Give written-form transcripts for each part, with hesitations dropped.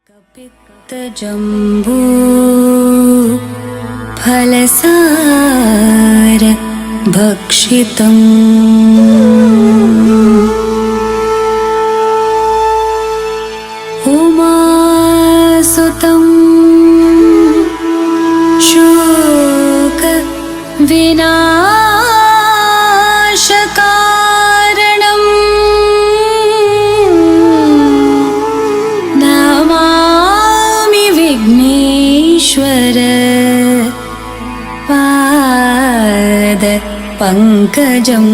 कपित्तजम्बू फलसार भक्षितम् उमासुतं शोक विनाशकारणम् नमामि विघ्नेश्वर पाद पंकजम्।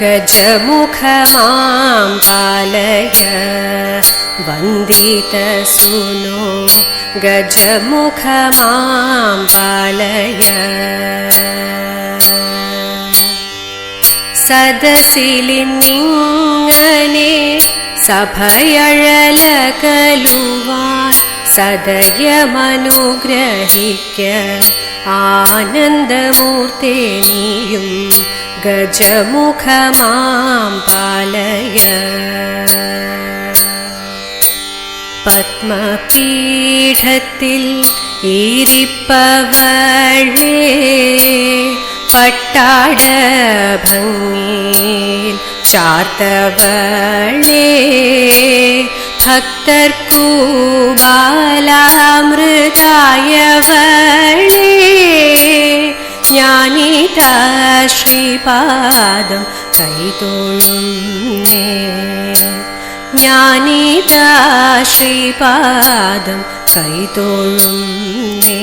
गजमुख मां पालय वन्दितसूनो गजमुख मां पालय സദസിലിന്നിങ്ങനെ സഭയഴലകലുവാൻ സദയമനുഗ്രഹിക്ക ആനന്ദമൂർത്തേ നീയും ഗജമുഖ മാം പാലയ പത്മപീഠത്തിൽ ഇരിപ്പവളേ പട്ടാട ഭംഗിയിൽ ചാർത്തവളേ ഭക്തർക്കു ബാലാമൃതായവളേ ഞാനിതാ ശ്രീപാദം കൈതൊഴുന്നേ ഞാനിതാ ശ്രീപാദം കൈതൊഴുന്നേ.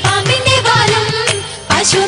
പാമ്പിന്റെ വാലും പശു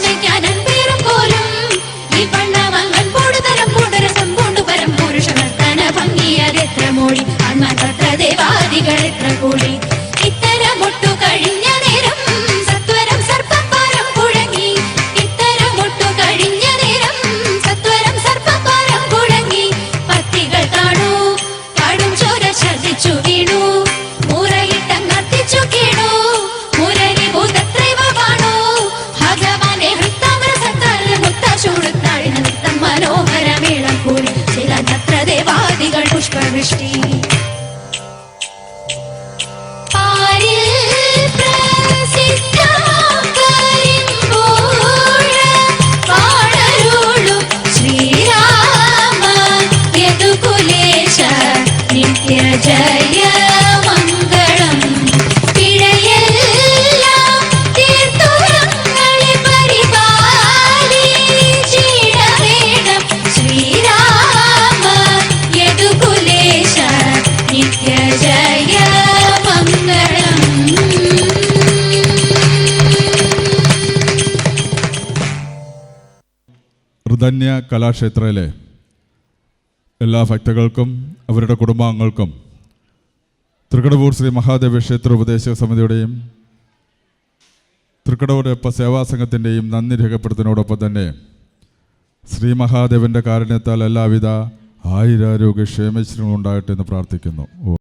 ധന്യ കലാക്ഷേത്രയിലെ എല്ലാ ഭക്തകൾക്കും അവരുടെ കുടുംബാംഗങ്ങൾക്കും തൃക്കടവൂർ ശ്രീ മഹാദേവ ക്ഷേത്ര ഉപദേശക സമിതിയുടെയും തൃക്കടവൂരപ്പ സേവാസംഘത്തിൻ്റെയും നന്ദി രേഖപ്പെടുത്തുന്നതോടൊപ്പം തന്നെ ശ്രീ മഹാദേവൻ്റെ കാരുണ്യത്താൽ എല്ലാവിധ ആയുരാരോഗ്യ ക്ഷേമശ്രീകളും ഉണ്ടാകട്ടെ എന്ന് പ്രാർത്ഥിക്കുന്നു.